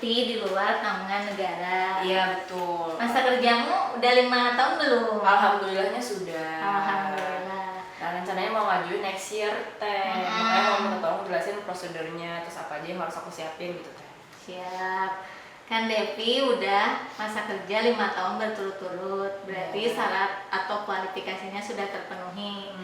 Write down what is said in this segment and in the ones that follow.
cuti di luar tanggungan negara. Iya betul. Masa kerjamu udah 5 tahun belum? Alhamdulillahnya sudah. Alhamdulillah. Nah rencananya mau ngajuin next year teh. Makanya mau minta tolong jelasin prosedurnya, terus apa aja yang harus aku siapin gitu teh. Siap. Kan Devi udah masa kerja 5 tahun berturut-turut, berarti syarat atau kualifikasinya sudah terpenuhi.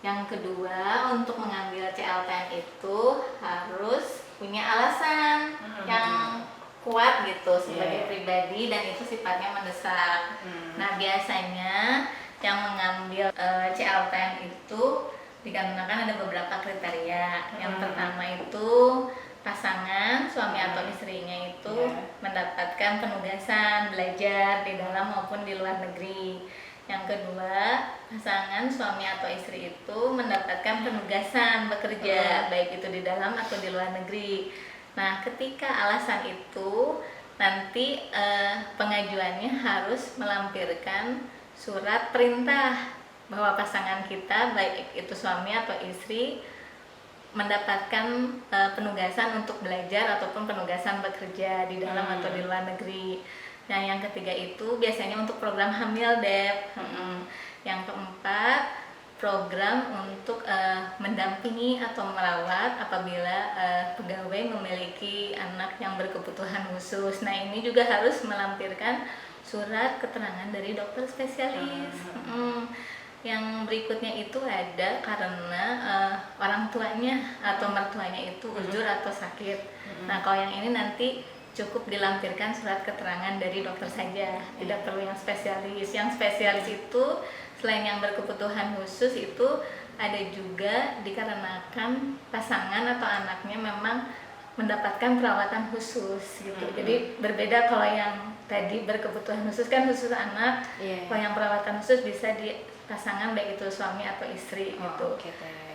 Yang kedua, untuk mengambil CLTN itu harus punya alasan yang kuat gitu sebagai pribadi dan itu sifatnya mendesak. Nah biasanya yang mengambil CLTN itu dikarenakan ada beberapa kriteria. Yang pertama itu pasangan suami atau istrinya itu mendapatkan penugasan belajar di dalam maupun di luar negeri. Yang kedua, pasangan suami atau istri itu mendapatkan penugasan bekerja baik itu di dalam atau di luar negeri. Nah, ketika alasan itu nanti pengajuannya harus melampirkan surat perintah bahwa pasangan kita baik itu suami atau istri mendapatkan penugasan untuk belajar ataupun penugasan bekerja di dalam atau di luar negeri. Nah, yang ketiga itu biasanya untuk program hamil, Dep. Yang keempat, program untuk mendampingi atau merawat apabila pegawai memiliki anak yang berkebutuhan khusus. Nah, ini juga harus melampirkan surat keterangan dari dokter spesialis. Yang berikutnya itu ada karena orang tuanya atau mertuanya itu uzur atau sakit. Nah, kalau yang ini nanti cukup dilampirkan surat keterangan dari dokter saja, tidak perlu yang spesialis. Yang spesialis itu selain yang berkebutuhan khusus itu ada juga dikarenakan pasangan atau anaknya memang mendapatkan perawatan khusus gitu. Jadi berbeda kalau yang tadi berkebutuhan khusus kan khusus anak, kalau yang perawatan khusus bisa di pasangan baik itu suami atau istri gitu.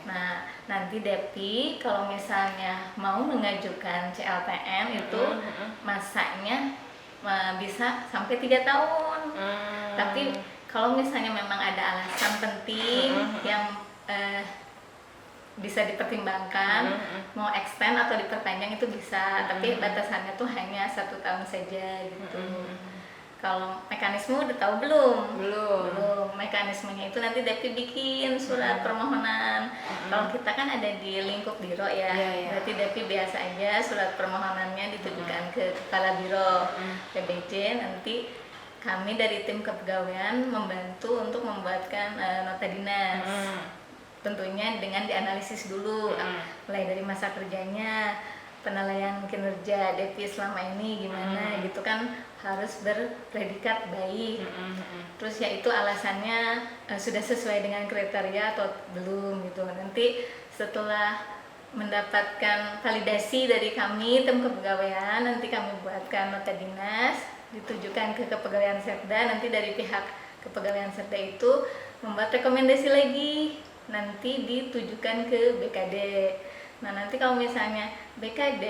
Nah, nanti Depi kalau misalnya mau mengajukan CLTN itu masanya bisa sampai 3 tahun. Tapi kalau misalnya memang ada alasan penting yang bisa dipertimbangkan, mau extend atau diperpanjang itu bisa, tapi batasannya tuh hanya 1 tahun saja gitu. Kalau mekanisme udah tahu belum? Belum. Mekanismenya itu nanti Depi bikin surat permohonan. Kalau kita kan ada di lingkup biro ya, berarti Depi biasa aja surat permohonannya ditujukan ke kepala biro PBJ. Nanti kami dari tim kepegawaian membantu untuk membuatkan nota dinas. Tentunya dengan dianalisis dulu, mulai dari masa kerjanya, penilaian kinerja Devi selama ini gimana gitu kan, harus berpredikat baik. Terus yaitu alasannya sudah sesuai dengan kriteria atau belum gitu. Nanti setelah mendapatkan validasi dari kami tim kepegawaian, nanti kami buatkan nota dinas ditujukan ke kepegawaian Setda. Nanti dari pihak kepegawaian Setda itu membuat rekomendasi lagi, nanti ditujukan ke BKD. Nah, nanti kalau misalnya BKD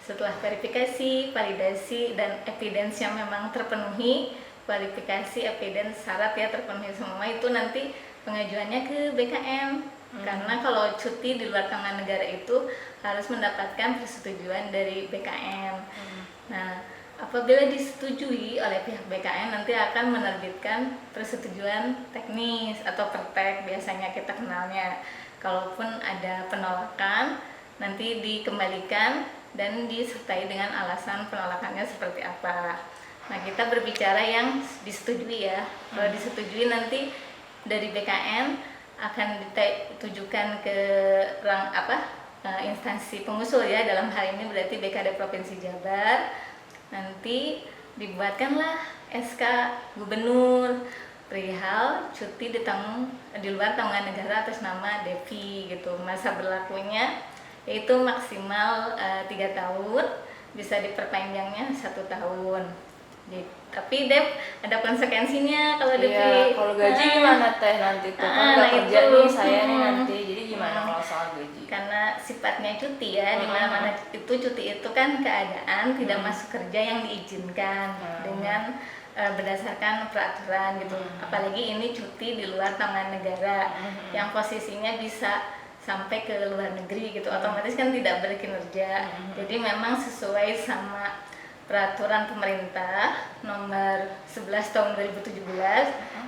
setelah verifikasi, validasi, dan evidence yang memang terpenuhi, kualifikasi, evidence, syarat ya terpenuhi semua, itu nanti pengajuannya ke BKN. Karena kalau cuti di luar tanggungan negara itu harus mendapatkan persetujuan dari BKN. Nah, apabila disetujui oleh pihak BKN, nanti akan menerbitkan persetujuan teknis atau pertek biasanya kita kenalnya. Kalaupun ada penolakan, nanti dikembalikan dan disertai dengan alasan penolakannya seperti apa. Nah, kita berbicara yang disetujui ya. Kalau disetujui nanti dari BKN akan ditujukan ke instansi pengusul ya. Dalam hal ini berarti BKD Provinsi Jabar. Nanti dibuatkanlah SK Gubernur perihal cuti di luar tanggungan negara atas nama Devi gitu. Masa berlakunya yaitu maksimal 3 tahun, bisa diperpanjangnya 1 tahun. Tapi Dev ada konsekuensinya kalau Devi. Kalau gaji gimana teh nanti tuh? Kan nggak kerja nih saya nih nanti, jadi gimana kalau soal gaji? Karena sifatnya cuti ya, dimana-mana itu cuti itu kan keadaan tidak masuk kerja yang diizinkan dengan berdasarkan peraturan gitu. Apalagi ini cuti di luar tanggungan negara yang posisinya bisa sampai ke luar negeri gitu, otomatis kan tidak berkinerja. Jadi memang sesuai sama peraturan pemerintah nomor 11 tahun 2017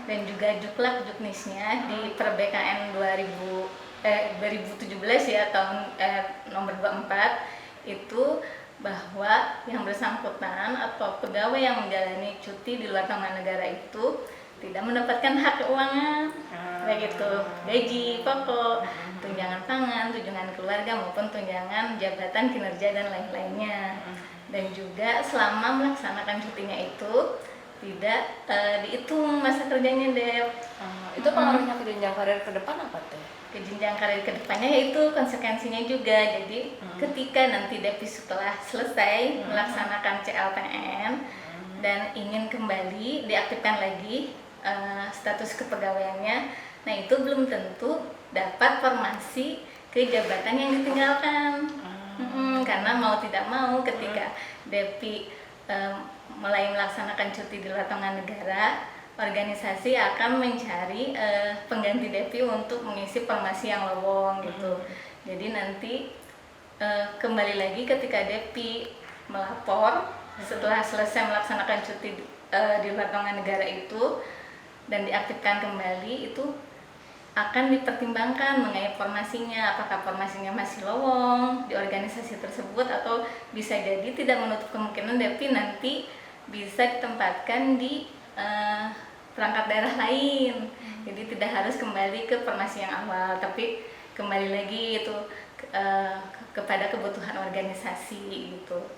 dan juga Juklak-Juknisnya di Per BKN 2017 ya tahun nomor 24 itu bahwa yang bersangkutan atau pegawai yang menjalani cuti di luar taman negara itu tidak mendapatkan hak keuangan kayak gitu, gaji pokok, tunjangan pangan, tunjangan keluarga maupun tunjangan jabatan kinerja dan lain-lainnya. Dan juga selama melaksanakan cutinya itu tidak dihitung masa kerjanya, Dep. Itu pengaruhnya ke jenjang karir ke depan apa teh? Ke jenjang karir ke depannya yaitu konsekuensinya juga. Jadi ketika nanti Depi setelah selesai melaksanakan CLTN dan ingin kembali diaktifkan lagi status kepegawaiannya, nah itu belum tentu dapat formasi ke jabatan yang ditinggalkan. Karena mau tidak mau ketika Depi mulai melaksanakan cuti di luar taman negara, organisasi akan mencari pengganti Depi untuk mengisi formasi yang lowong gitu. Jadi nanti kembali lagi ketika Depi melapor setelah selesai melaksanakan cuti di luar taman negara itu dan diaktifkan kembali, itu akan dipertimbangkan mengenai formasinya, apakah formasinya masih lowong di organisasi tersebut atau bisa jadi tidak menutup kemungkinan Depi nanti bisa ditempatkan di perangkat daerah lain. Jadi tidak harus kembali ke formasi yang awal, tapi kembali lagi itu kepada kebutuhan organisasi gitu.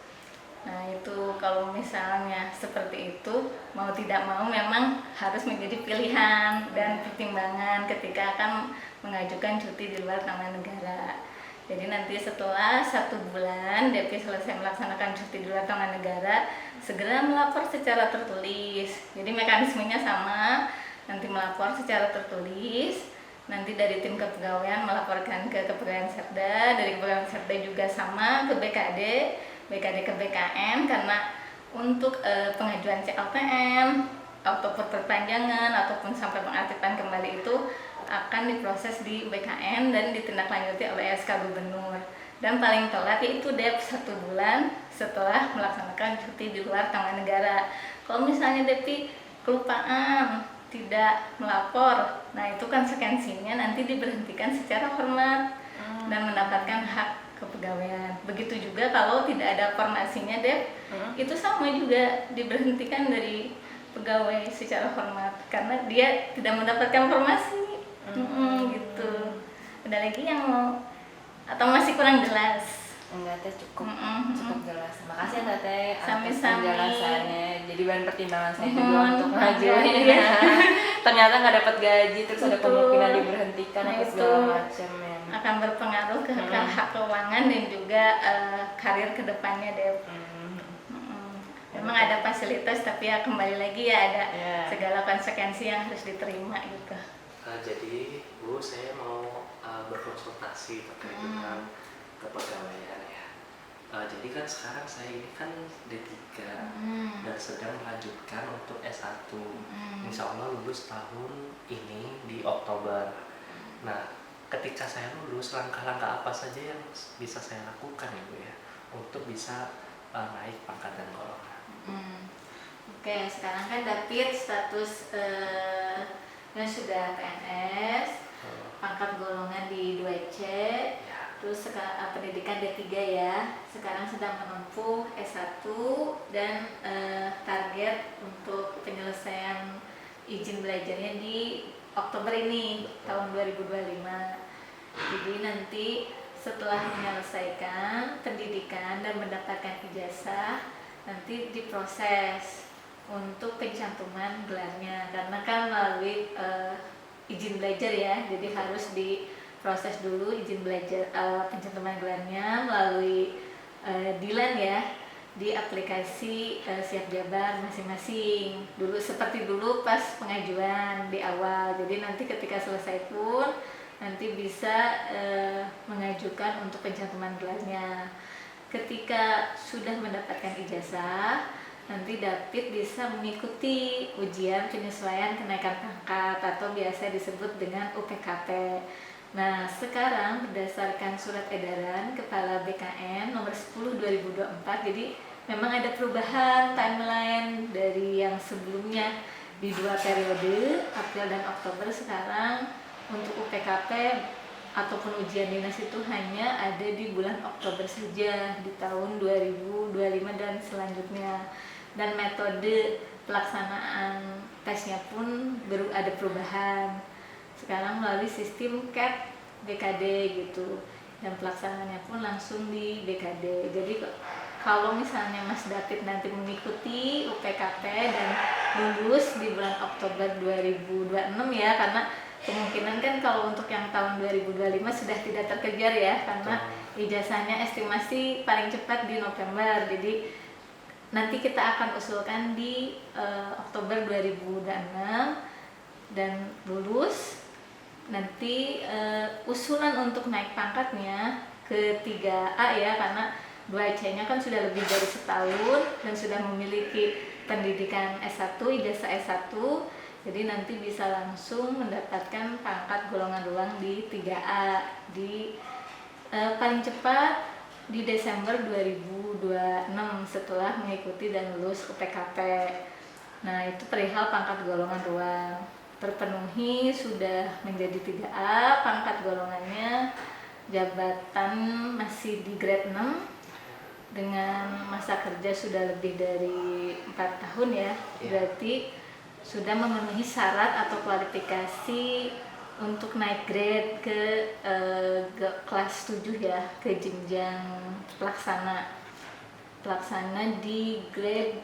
Nah itu kalau misalnya seperti itu, mau tidak mau memang harus menjadi pilihan dan pertimbangan ketika akan mengajukan cuti di luar taman negara. Jadi nanti setelah 1 bulan Depi selesai melaksanakan cuti di luar taman negara, segera melapor secara tertulis. Jadi mekanismenya sama, nanti melapor secara tertulis, nanti dari tim kepegawaian melaporkan ke Kepegawaian Serda, dari Kepegawaian Serda juga sama ke BKD ke BKN, karena untuk pengajuan CLTN ataupun perpanjangan ataupun sampai pengaktifan kembali itu akan diproses di BKN dan ditindaklanjuti oleh SK Gubernur. Dan paling telat yaitu Dep 1 bulan setelah melaksanakan cuti di luar taman negara. Kalau misalnya Depi kelupaan tidak melapor, nah itu konsekuensinya nanti diberhentikan secara hormat dan mendapatkan hak kepegawaian. Begitu juga kalau tidak ada formasinya, Dep, itu sama juga diberhentikan dari pegawai secara hormat karena dia tidak mendapatkan formasi. Gitu. Ada lagi yang mau atau masih kurang jelas? Enggak teh, cukup jelas. Makasih ya Teh atas Sami-sami. penjelasannya. Jadi bahan pertimbangan saya juga untuk ngajuin. Ternyata nggak dapat gaji, terus ada kemungkinan diberhentikan atau segala macam ya. Akan berpengaruh ke hak keuangan dan juga karir kedepannya, Dep. Memang ada fasilitas, tapi ya kembali lagi ya ada segala konsekuensi yang harus diterima gitu. Jadi Bu, saya mau berkonsultasi terkait dengan kepegawaian ya. Jadi kan sekarang saya ini kan D3 dan sedang melanjutkan untuk S1. Insya Allah lulus tahun ini di Oktober. Nah, ketika saya lulus, langkah-langkah apa saja yang bisa saya lakukan ya Bu ya untuk bisa naik pangkat dan golongan? Oke, sekarang kan David status yang sudah PNS, pangkat golongan di 2C, terus pendidikan D3 ya. Sekarang sedang menempuh S1 dan target untuk penyelesaian izin belajarnya di Oktober ini, tahun 2025. Jadi nanti setelah menyelesaikan pendidikan dan mendapatkan ijazah, nanti diproses untuk pencantuman gelarnya, karena kan melalui izin belajar ya, jadi harus diproses dulu izin belajar pencantuman gelarnya melalui Dilan ya, di aplikasi siap jabar masing-masing dulu, seperti dulu pas pengajuan di awal. Jadi nanti ketika selesai pun nanti bisa mengajukan untuk pencantuman gelarnya. Ketika sudah mendapatkan ijazah, nanti David bisa mengikuti ujian penyesuaian kenaikan pangkat atau biasa disebut dengan UPKP. Nah, sekarang berdasarkan surat edaran Kepala BKN nomor 10 2024, jadi memang ada perubahan timeline dari yang sebelumnya di 2 periode, April dan Oktober. Sekarang untuk UPKP ataupun ujian dinas itu hanya ada di bulan Oktober saja di tahun 2025 dan selanjutnya. Dan metode pelaksanaan tesnya pun ada perubahan. Sekarang melalui sistem CAT BKD gitu, dan pelaksanaannya pun langsung di BKD. Jadi kalau misalnya Mas David nanti mengikuti UPKP dan lulus di bulan Oktober 2026 ya, karena kemungkinan kan kalau untuk yang tahun 2025 sudah tidak terkejar ya, karena ijazahnya estimasi paling cepat di November. Jadi nanti kita akan usulkan di Oktober 2026 dan lulus. Nanti usulan untuk naik pangkatnya ke 3A ya, karena 2C-nya kan sudah lebih dari setahun dan sudah memiliki pendidikan S1, ijazah S1. Jadi nanti bisa langsung mendapatkan pangkat golongan ruang di 3A di paling cepat di Desember 2026 setelah mengikuti dan lulus UPKP. Nah, itu perihal pangkat golongan ruang. Terpenuhi sudah menjadi 3A, pangkat golongannya, jabatan masih di grade 6 dengan masa kerja sudah lebih dari 4 tahun ya. Berarti sudah memenuhi syarat atau kualifikasi untuk naik grade ke kelas 7 ya, ke jenjang pelaksana di grade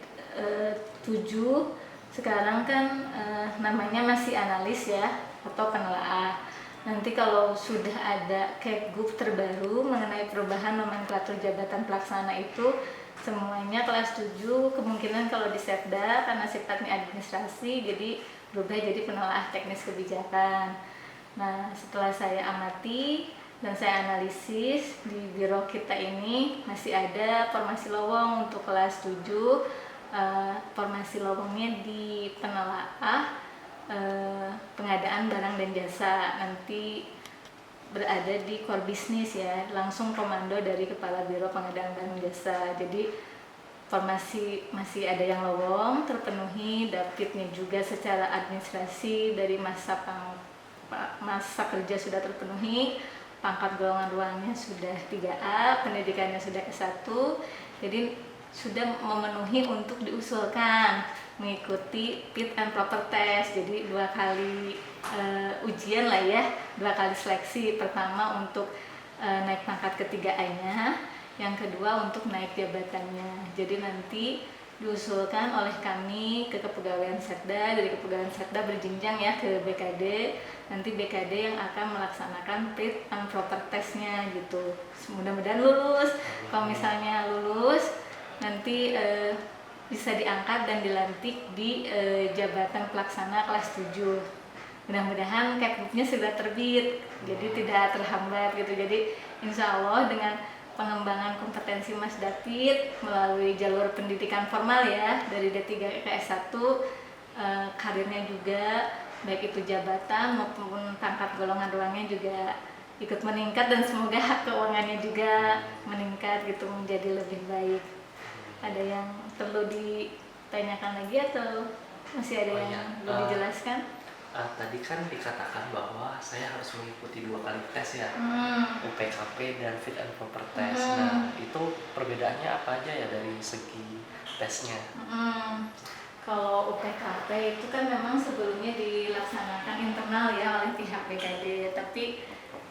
7. Sekarang kan namanya masih analis ya, atau penelaah. Nanti kalau sudah ada Kegub terbaru mengenai perubahan nomenklatur jabatan pelaksana itu, semuanya kelas 7 kemungkinan kalau di Setda karena sifatnya administrasi jadi berubah jadi penelaah teknis kebijakan. Nah, setelah saya amati dan saya analisis, di biro kita ini masih ada formasi lowong untuk kelas 7. Formasi lowongnya di penelaah pengadaan barang dan jasa, nanti berada di core bisnis ya, langsung komando dari kepala biro pengadaan barang jasa. Jadi formasi masih ada yang lowong terpenuhi, dapitnya juga secara administrasi dari masa kerja sudah terpenuhi, pangkat golongan ruangnya sudah 3A, pendidikannya sudah S1. Jadi sudah memenuhi untuk diusulkan mengikuti fit and proper test. Jadi 2 kali ujian lah ya, 2 kali seleksi. Pertama untuk naik pangkat ke 3A-nya, yang kedua untuk naik jabatannya. Jadi nanti diusulkan oleh kami ke Kepegawaian Setda, dari Kepegawaian Setda berjenjang ya ke BKD. Nanti BKD yang akan melaksanakan fit and proper testnya gitu. Mudah-mudahan lulus. Kalau misalnya lulus, nanti bisa diangkat dan dilantik di jabatan pelaksana kelas 7. Mudah-mudahan Kegubnya sudah terbit, jadi tidak terhambat gitu. Jadi insya Allah dengan pengembangan kompetensi Mas David melalui jalur pendidikan formal ya, dari D3 ke S1, karirnya juga baik itu jabatan maupun pangkat golongan ruangnya juga ikut meningkat, dan semoga hak keuangannya juga meningkat gitu, menjadi lebih baik. Ada yang perlu ditanyakan lagi atau masih ada yang perlu dijelaskan? Tadi kan dikatakan bahwa saya harus mengikuti 2 kali tes ya, UPKP dan fit and proper test. Nah, itu perbedaannya apa aja ya dari segi tesnya? Kalau UPKP itu kan memang sebelumnya dilaksanakan internal ya oleh pihak BKD, tapi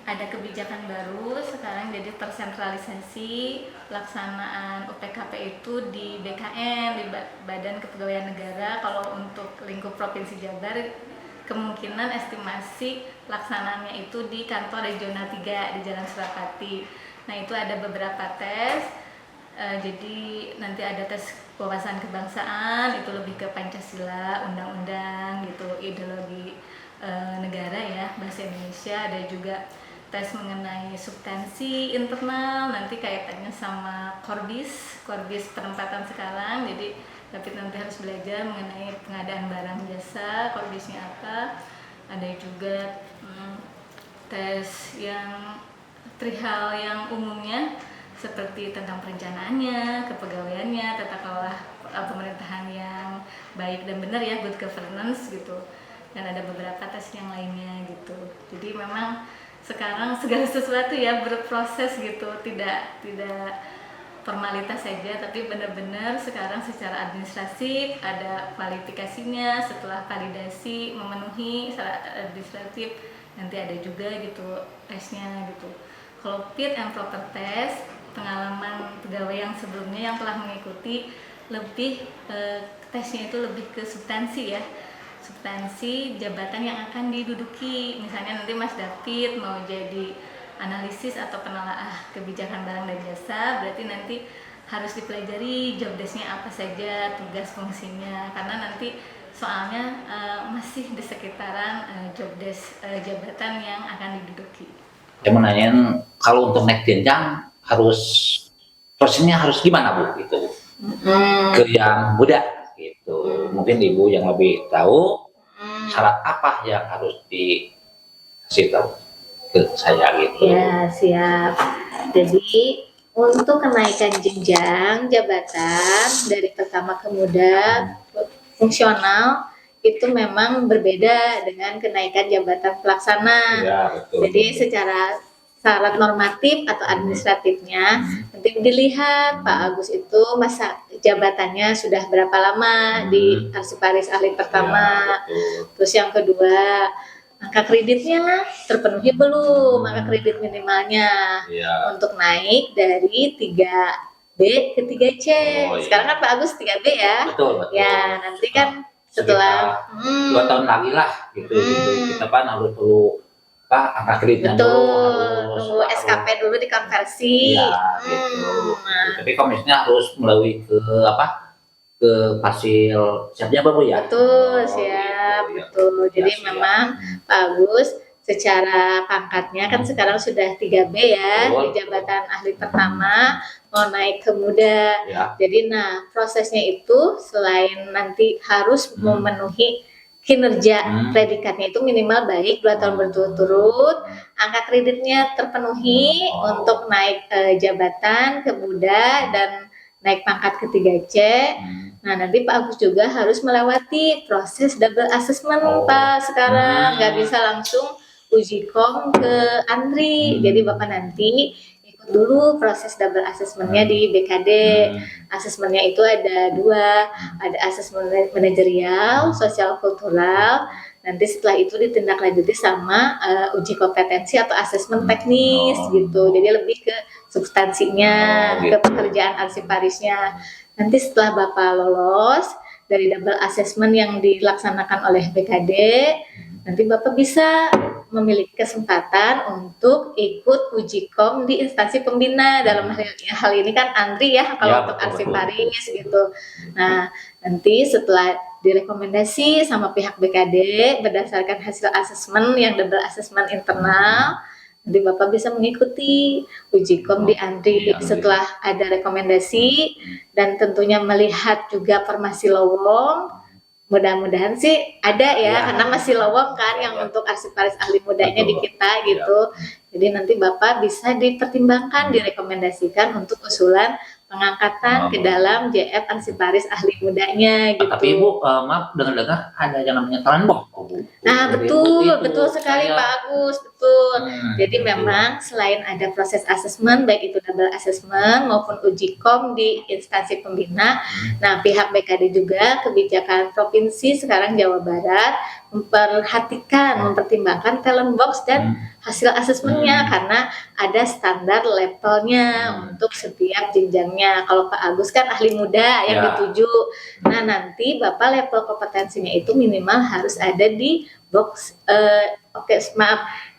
ada kebijakan baru sekarang, jadi tersentralisasi pelaksanaan UPKP itu di BKN, di Badan Kepegawaian Negara. Kalau untuk lingkup Provinsi Jabar, kemungkinan estimasi pelaksanaannya itu di kantor regional 3 di Jalan Surapati. Nah, itu ada beberapa tes. Jadi nanti ada tes wawasan kebangsaan, itu lebih ke Pancasila, undang-undang gitu, ideologi negara ya, bahasa Indonesia. Ada juga tes mengenai substansi internal, nanti kaitannya sama korbis penempatan sekarang. Jadi tapi nanti harus belajar mengenai pengadaan barang jasa, korbisnya apa. Ada juga tes yang perihal yang umumnya seperti tentang perencanaannya, kepegawaiannya, tata kelola pemerintahan yang baik dan benar ya, good governance gitu. Dan ada beberapa tes yang lainnya gitu. Jadi memang sekarang segala sesuatu ya berproses gitu, tidak formalitas saja, tapi benar-benar sekarang secara administratif ada kualifikasinya, setelah validasi memenuhi syarat administratif nanti ada juga gitu tesnya gitu. Kalau fit and proper test, pengalaman pegawai yang sebelumnya yang telah mengikuti lebih tesnya itu lebih ke substansi ya, substansi jabatan yang akan diduduki. Misalnya nanti Mas David mau jadi analisis atau penelaah kebijakan barang dan jasa, berarti nanti harus dipelajari job desk-nya apa saja, tugas fungsinya, karena nanti soalnya masih di sekitaran job desk jabatan yang akan diduduki. Saya mau nanyain, kalau untuk naik jenjang harus prosesnya harus gimana Bu? Gitu. Ke yang muda gitu. Mungkin Ibu yang lebih tahu syarat apa yang harus dikasih tahu ke saya gitu. Ya, siap. Jadi untuk kenaikan jenjang jabatan dari pertama ke muda fungsional itu memang berbeda dengan kenaikan jabatan pelaksana. Ya, betul. Jadi secara syarat normatif atau administratifnya nanti dilihat Pak Agus itu masa jabatannya sudah berapa lama di arsiparis ahli pertama. Ya, terus yang kedua, angka kreditnya terpenuhi belum, angka kredit minimalnya ya. untuk naik dari 3B ke 3C. Oh, iya. Sekarang kan Pak Agus 3B ya. Betul. Ya, nanti kan setelah 2 tahun lagi lah gitu. Kita kan harus perlu angka kreditnya betul, dulu, nunggu SKP dulu dikonversi. Ya, gitu. Tapi komisnya harus melalui ke hasil siapnya baru ya. Betul, siap, gitu, ya. betul. Jadi Ya, memang Pak Agus secara pangkatnya kan sekarang sudah 3B ya, Betul. di jabatan ahli pertama mau naik ke muda. Ya. Jadi prosesnya itu selain nanti harus memenuhi kinerja predikatnya itu minimal baik 2 tahun berturut-turut, angka kreditnya terpenuhi untuk naik jabatan ke muda dan naik pangkat ke 3C. Nah, nanti Pak Agus juga harus melewati proses double assessment Pak sekarang, nggak bisa langsung uji kom ke ANDRI. Jadi Bapak nanti ikut dulu proses double assessment-nya di BKD. Asesmennya itu ada 2, ada asesmen manajerial, sosial kultural. Nanti setelah itu ditindaklanjuti sama uji kompetensi atau asesmen teknis gitu. Jadi lebih ke substansinya, ke pekerjaan arsiparisnya. Nanti setelah Bapak lolos dari double assessment yang dilaksanakan oleh BKD, nanti Bapak bisa memiliki kesempatan untuk ikut uji kom di instansi pembina. Dalam hal ini kan ANDRI ya, kalau untuk arsiparis gitu. Nah, nanti setelah direkomendasi sama pihak BKD berdasarkan hasil asesmen yang double assessment internal, nanti Bapak bisa mengikuti uji kom di ANDRI setelah ada rekomendasi dan tentunya melihat juga formasi lowong. Mudah-mudahan sih ada ya, karena masih lowong kan yang untuk arsiparis ahli mudanya di kita gitu. Jadi nanti Bapak bisa dipertimbangkan, direkomendasikan untuk usulan pengangkatan ke dalam JF arsiparis ahli mudanya gitu. Tapi Ibu, maaf dengar-dengar ada yang namanya talent Bu. Nah, betul sekali Pak Agus, betul. Jadi betul. memang selain ada proses asesmen, baik itu double assessment maupun uji kom di instansi pembina, nah pihak BKD juga kebijakan provinsi sekarang Jawa Barat mempertimbangkan talent box dan hasil asesmennya karena ada standar levelnya untuk setiap jenjangnya. Kalau Pak Agus kan ahli muda yang dituju. Nah, nanti Bapak level kompetensinya itu minimal harus ada di box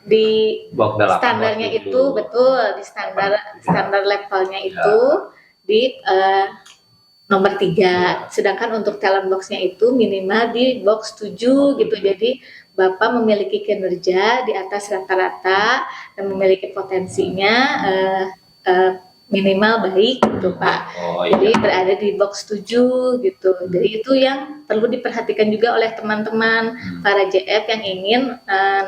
di standarnya itu betul, di standar levelnya itu di nomor 3. Sedangkan untuk talent box-nya itu minimal di box 7 gitu. Jadi Bapak memiliki kinerja di atas rata-rata dan memiliki potensinya minimal baik gitu Pak. Jadi berada di box 7 gitu. Jadi itu yang perlu diperhatikan juga oleh teman-teman para JF yang ingin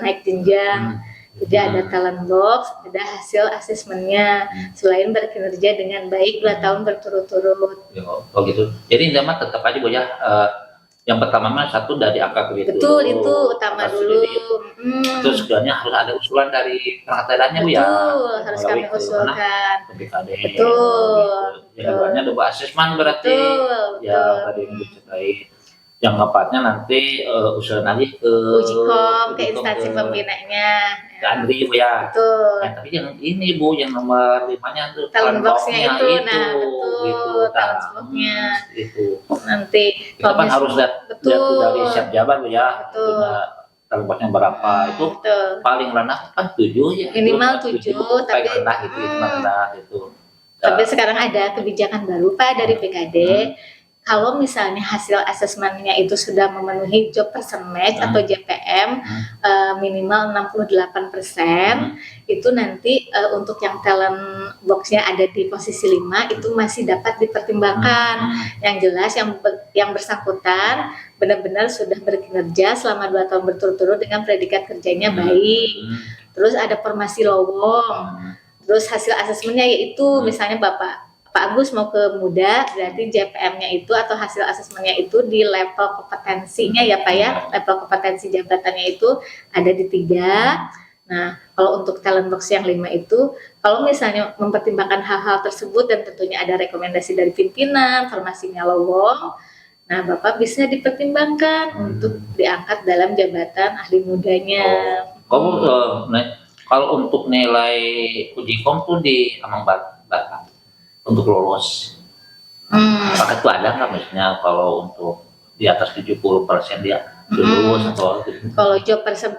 naik jenjang. Jadi ada talent box, ada hasil asesmennya. Selain berkinerja dengan baik 2 tahun berturut-turut. Ya, oh gitu. Jadi intinya mah tetap aja Bu ya. Yang pertama mah satu dari angka kredit Betul, dulu. itu utama Angka dulu. kredit. Terus sebenarnya harus ada usulan dari perangkat daerahnya Bu ya. Betul, harus kami Melalui ke usulkan. mana? Ke BKD. Betul. Gitu. Yang keduanya ada asesmen berarti. Betul, Ya betul. tadi yang diceritain. Yang keempatnya nanti usulan lagi ke Ujikom ke Ujikom, instansi ke pembinanya. ke Andri Bu ya. Betul. Nah, tapi yang ini Bu, yang nomor 5-nya tuh Talent box-nya box-nya itu, nah, betul, gitu. talent box-nya. Itu. Nanti Kita kan harus lihat betul. dari siap jabar Bu ya. Betul. Talent box-nya berapa itu Betul. paling rendah kan 7 ya. Minimal Itu 7, paling tapi- rendah itu rendah itu. Tapi sekarang ada kebijakan baru Pak dari PKD. Kalau misalnya hasil asesmennya itu sudah memenuhi job person match atau JPM minimal 68%, itu nanti untuk yang talent box-nya ada di posisi 5 itu masih dapat dipertimbangkan. Yang jelas yang bersangkutan benar-benar sudah berkinerja selama 2 tahun berturut-turut dengan predikat kerjanya baik. Terus ada formasi lowong. Terus hasil asesmennya yaitu misalnya Pak Agus mau ke muda, berarti JPM-nya itu atau hasil asesmennya itu di level kompetensinya ya Pak ya, level kompetensi jabatannya itu ada di 3. Nah, kalau untuk talent box yang 5 itu, kalau misalnya mempertimbangkan hal-hal tersebut dan tentunya ada rekomendasi dari pimpinan, formasinya lowong, nah Bapak bisa dipertimbangkan untuk diangkat dalam jabatan ahli mudanya. Kalau untuk nilai uji kom tuh di ambang batas untuk lolos. Apakah itu ada nggak misalnya kalau untuk di atas 70% dia lulus atau gitu? Kalau job person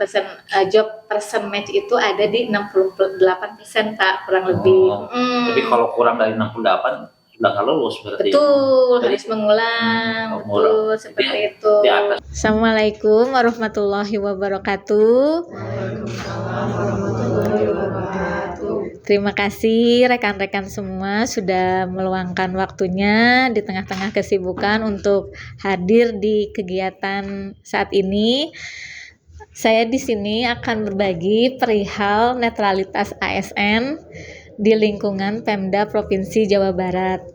match itu ada di 68% Pak kurang lebih. Tapi kalau kurang dari 68 sudah nggak lulus berarti. Betul, Jadi, harus mengulang. Betul, seperti Jadi, itu. di atas. Assalamualaikum warahmatullahi wabarakatuh. Terima kasih rekan-rekan semua sudah meluangkan waktunya di tengah-tengah kesibukan untuk hadir di kegiatan saat ini. Saya di sini akan berbagi perihal netralitas ASN di lingkungan Pemda Provinsi Jawa Barat.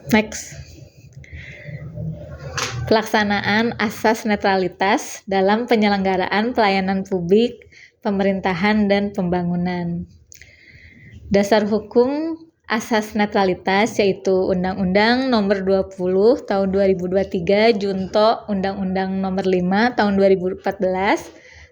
Next. Pelaksanaan asas netralitas dalam penyelenggaraan pelayanan publik, pemerintahan, dan pembangunan. Dasar hukum asas netralitas yaitu Undang-Undang Nomor 20 Tahun 2023 Junto Undang-Undang Nomor 5 Tahun 2014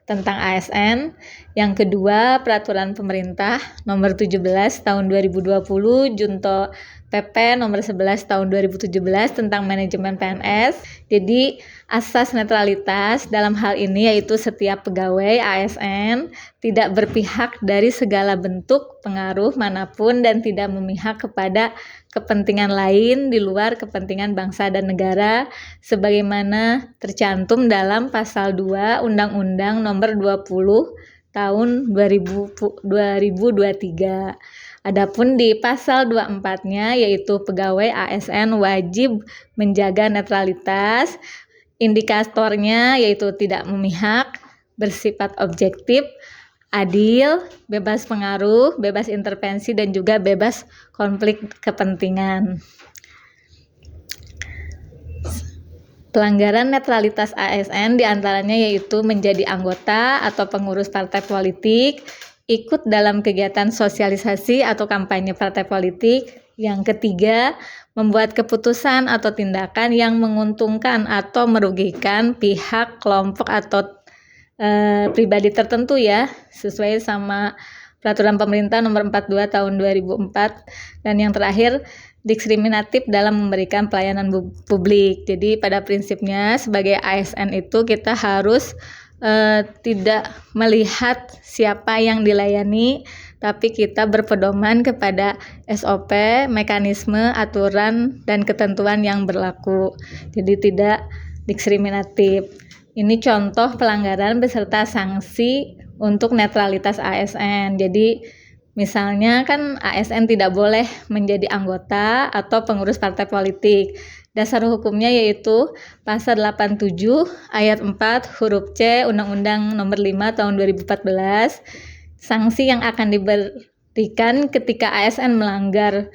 tentang ASN. Yang kedua, Peraturan Pemerintah Nomor 17 Tahun 2020 Junto PP Nomor 11 Tahun 2017 tentang manajemen PNS. Jadi asas netralitas dalam hal ini yaitu setiap pegawai ASN tidak berpihak dari segala bentuk pengaruh manapun dan tidak memihak kepada kepentingan lain di luar kepentingan bangsa dan negara sebagaimana tercantum dalam pasal 2 Undang-Undang Nomor 20 Tahun 2023. Adapun di pasal 24-nya yaitu pegawai ASN wajib menjaga netralitas. Indikatornya yaitu tidak memihak, bersifat objektif, adil, bebas pengaruh, bebas intervensi, dan juga bebas konflik kepentingan. Pelanggaran netralitas ASN diantaranya yaitu menjadi anggota atau pengurus partai politik, ikut dalam kegiatan sosialisasi atau kampanye partai politik. Yang ketiga, membuat keputusan atau tindakan yang menguntungkan atau merugikan pihak, kelompok, atau pribadi tertentu ya, sesuai sama Peraturan Pemerintah Nomor 42 Tahun 2004. Dan yang terakhir, diskriminatif dalam memberikan pelayanan publik. Jadi pada prinsipnya sebagai ASN itu kita harus tidak melihat siapa yang dilayani, tapi kita berpedoman kepada SOP, mekanisme, aturan, dan ketentuan yang berlaku. Jadi tidak diskriminatif. Ini contoh pelanggaran beserta sanksi untuk netralitas ASN. Jadi misalnya kan ASN tidak boleh menjadi anggota atau pengurus partai politik. Dasar hukumnya yaitu Pasal 87 ayat 4 huruf C Undang-Undang Nomor 5 Tahun 2014. Sanksi yang akan diberikan ketika ASN melanggar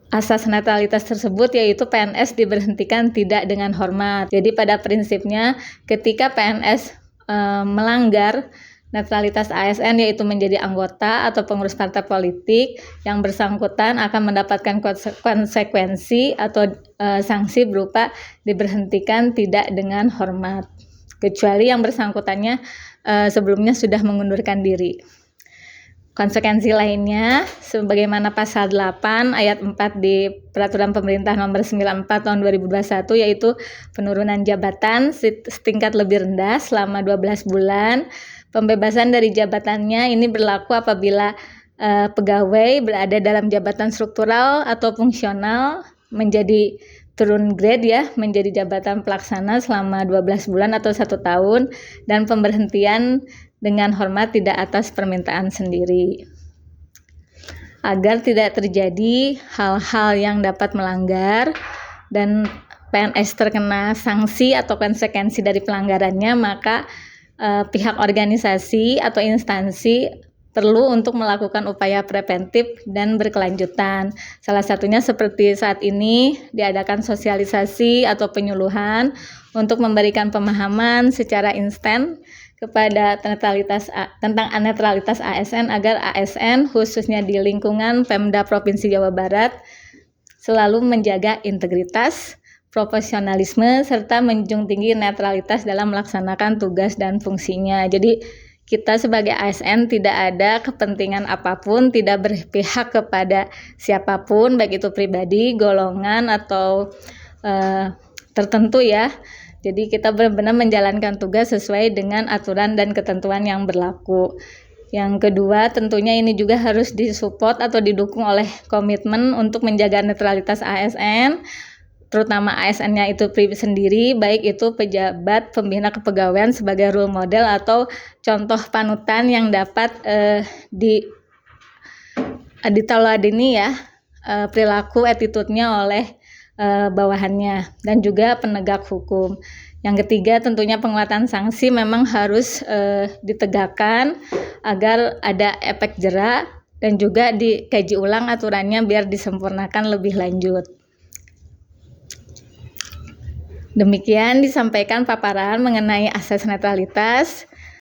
asas netralitas tersebut yaitu PNS diberhentikan tidak dengan hormat. Jadi pada prinsipnya ketika PNS melanggar netralitas ASN yaitu menjadi anggota atau pengurus partai politik, yang bersangkutan akan mendapatkan konsekuensi atau sanksi berupa diberhentikan tidak dengan hormat, kecuali yang bersangkutannya sebelumnya sudah mengundurkan diri. Konsekuensi lainnya sebagaimana pasal 8 ayat 4 di Peraturan Pemerintah Nomor 94 Tahun 2021 yaitu penurunan jabatan setingkat lebih rendah selama 12 bulan. Pembebasan dari jabatannya ini berlaku apabila pegawai berada dalam jabatan struktural atau fungsional menjadi turun grade ya, menjadi jabatan pelaksana selama 12 bulan atau 1 tahun, dan pemberhentian dengan hormat tidak atas permintaan sendiri. Agar tidak terjadi hal-hal yang dapat melanggar dan PNS terkena sanksi atau konsekuensi dari pelanggarannya, maka pihak organisasi atau instansi perlu untuk melakukan upaya preventif dan berkelanjutan. Salah satunya seperti saat ini diadakan sosialisasi atau penyuluhan untuk memberikan pemahaman secara instan kepada tentang netralitas ASN agar ASN khususnya di lingkungan Pemda Provinsi Jawa Barat selalu menjaga integritas, profesionalisme, serta menjunjung tinggi netralitas dalam melaksanakan tugas dan fungsinya. Jadi kita sebagai ASN tidak ada kepentingan apapun, tidak berpihak kepada siapapun, baik itu pribadi, golongan, atau tertentu ya. Jadi kita benar-benar menjalankan tugas sesuai dengan aturan dan ketentuan yang berlaku. Yang kedua, tentunya ini juga harus disupport atau didukung oleh komitmen untuk menjaga netralitas ASN, terutama ASN-nya itu sendiri, baik itu pejabat pembina kepegawaian sebagai role model atau contoh panutan yang dapat diteladani ya, perilaku attitude-nya oleh bawahannya dan juga penegak hukum. Yang ketiga, tentunya penguatan sanksi memang harus ditegakkan agar ada efek jera dan juga dikaji ulang aturannya biar disempurnakan lebih lanjut. Demikian disampaikan paparan mengenai asas netralitas.